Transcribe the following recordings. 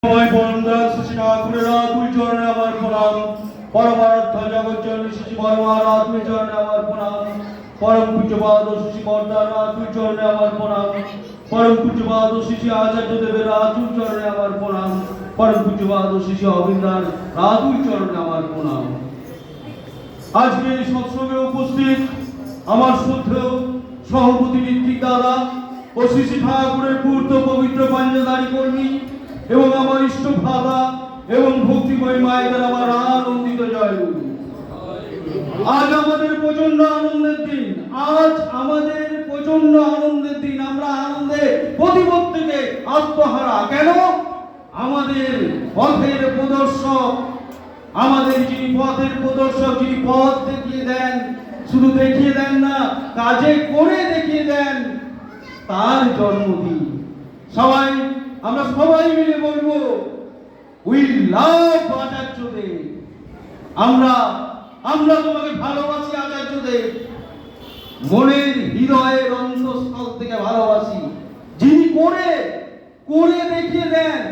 ঠাকুরেরা দুই চরণে আমার প্রণাম। পরমারাধ্য জগৎজননী শ্রী পরমারাধ্য দুই চরণে আমার প্রণাম। পরম পূজ্যপাদ শ্রী বরদারা দুই চরণে আমার প্রণাম। পরম পূজ্যপাদ শ্রী আচার্য দেবের দুই চরণে আমার প্রণাম। পরম পূজ্যপাদ শ্রী অবিন্দার দুই চরণে আমার প্রণাম। আজকে এই সৎসঙ্গে উপস্থিত আমার শ্রদ্ধেয় সভাপতি ঋত্বিক দাদা ও শ্রী ঠাকুরের পূর্ত পবিত্র পাঞ্জাদারি কর্মী এবং আমার ইষ্ট ভ্রাতা এবং ভক্তিময় মায়েদের আমার আনন্দিত জয়গুরু। আজ আমাদের প্রচন্ড আনন্দের দিন। আমরা আনন্দে প্রতিপদ থেকে আত্মহারা। কেন? আমাদের পথের প্রদর্শক, যিনি পথ দেখিয়ে দেন, শুধু দেখিয়ে দেন না, কাজে করে দেখিয়ে দেন, তার জন্মদিন। আমরা সবাই মিলে বলবো, উই লাভ আচার্যদেব। আমরা তোমাকে ভালোবাসি আচার্যদেব, মনের হৃদয়ের অন্তঃস্থল থেকে ভালোবাসি। যিনি করে দেখিয়ে দেন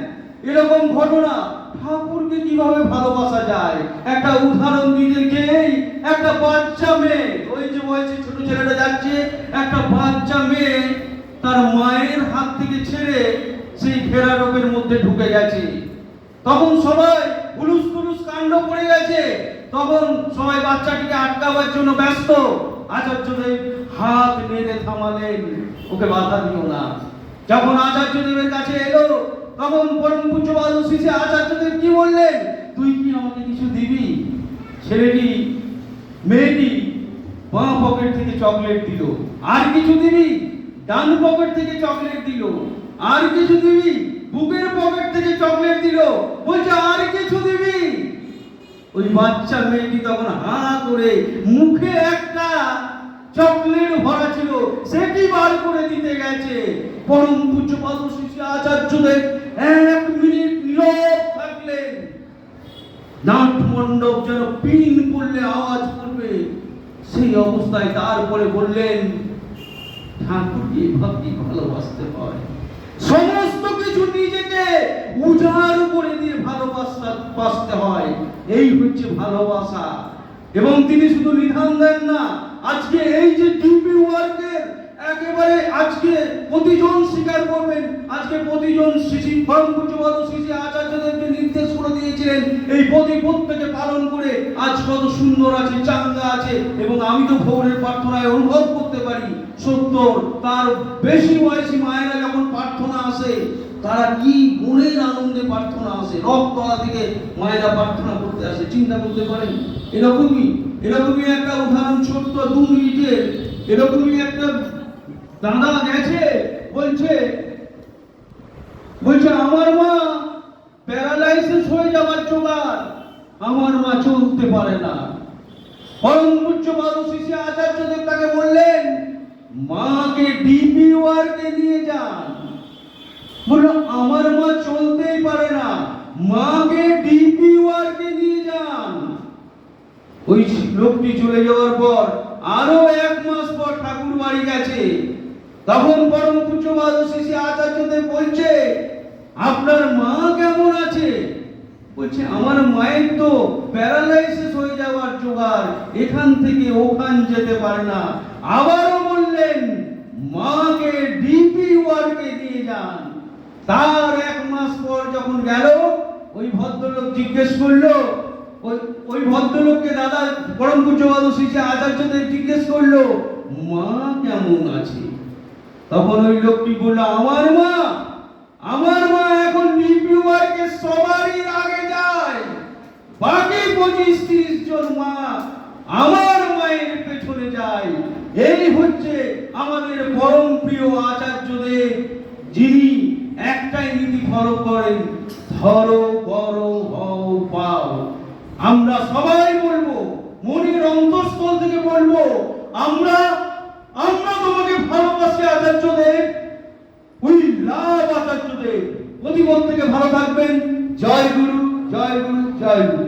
এরকম ঘটনা। ঠাকুরকে কিভাবে ভালোবাসা যায়? একটা উদাহরণ দিতে, একটা বাচ্চা মেয়ে, ওই যে বয়সে ছোট ছেলেটা যাচ্ছে, একটা বাচ্চা মেয়ে তার মায়ের হাত থেকে ছেড়ে সেই ঘেরা রোগের মধ্যে ঢুকে গেছে। তখন সবাই হুলুস তুলুস কাণ্ড পড়ে গেছে। তখন সবাই বাচ্চাটিকে আটকাবার জন্য ব্যস্ত। আচার্যদেব হাত নেড়ে থামালেন, ওকে বাধা দিও না। যখন আচার্যদেবের কাছে এলো, তখন পরম পূজ্যপাদ শ্রী আচার্যদেব কি বললেন? তুই কি আমাকে কিছু দিবি? মেয়েটি বাঁ পকেট থেকে চকলেট দিল। আর কিছু দিবি? ডান পকেট থেকে চকলেট দিল। আর কিছু দিবি? বুকের পকেট থেকে চকলেট দিল। বলছে আর কিছু দিবি? ওই বাচ্চা মেয়েটি তখন হা করে মুখে একটা চকলেট ভরা ছিল, সেটি বার করে দিতে গেছে। পরম পূজ্যপাদ শ্রী আচার্যদেব 1 মিনিট নীরব থাকলেন। নাটমণ্ডপ যেন পিন পড়লে আওয়াজ করবে, সেই অবস্থায় তারপরে বললেন, ঠাকুরকে এভাবেই ভালোবাসতে হয়। সমস্ত কিছু নিজেকে উজাড় করে দিয়ে ভালোবাসতে হয়। এই হচ্ছে ভালোবাসা। এবং তিনি শুধু নিধান দেন না, আজকে এই যে ডিউটি ওয়ার্কের একেবারে আজকে প্রতিজন স্বীকার করবেন। আজকে প্রতিজন শ্রী পরম পূজ্যপাদ শ্রী আচার্যদেবকে নির্দেশ করে দিয়েছিলেন, এই প্রত্যেকে পালন করে আজ কত সুন্দর আছে, চাঙ্গা আছে। এবং আমি তো ভোরের প্রার্থনায় অনুভব করতে পারি, 70 তার বেশি বয়সী মায়েরা যখন প্রার্থনা আসে, তারা কি মনের আনন্দে প্রার্থনা আসে। রথতলা থেকে মায়েরা প্রার্থনা করতে আসে, চিন্তা করতে পারেন। এরকমই একটা উদাহরণ, ছোট্ট 2 মিনিটের। এরকমই একটা দাদা গেছে, বলছে আমার মা প্যারালাইসিস হয়ে যাবার জোগাড়, আমার মা চলতে পারে না। পরম পূজ্যপাদ শ্রী আচার্যদেব তাকে বললেন, মাকে ডিপি ওয়ার্কে নিয়ে যান। বললো আমার মা চলতেই পারে না, মাকে ডিপি ওয়ার্কে নিয়ে যান। ওই লোকটি চলে যাওয়ার পর আরো 1 মাস পর ঠাকুর বাড়ি গেছে। তখন পরম পূজ্যপাদ শ্রী আচার্যদেব বলছে, আপনার মা কেমন আছে? বলছে আমার মায়ের তো প্যারালাইসিস হয়ে যাওয়ার জোগাড়, এখান থেকে ওখান যেতে পারে না। আবারও বললেন, মাকে ডিপি ওয়ার্কে নিয়ে যান। তার 1 মাস পর যখন গেল, ওই ভদ্রলোক জিজ্ঞেস করলো, ওই ভদ্রলোককে দাদা পরম পূজ্যপাদ শ্রী আচার্যদেব জিজ্ঞেস করলো, মা কেমন আছে? তখন ওই লোকটি বলল, আমার মা এখন ডিপি ওয়ার্কে সবারই আগে যায়। বাকি 25-30 জন মা আমার মায়ের পেছনে যায়। এই হচ্ছে আমাদের পরম প্রিয় আচার্যদেব, যিনি একটাই নীতি ফলো করেন, ধরো বড় হও পাও। আমরা সবাই বলবো, মনের অন্তঃস্থল থেকে বলবো, আমরা তোমাকে ভালোবাসি আচার্যদেব। উই লাভ আচার্যদেব। প্রতিপদ থেকে ভালো থাকবেন। জয় গুরু, জয় গুরু, জয় গুরু।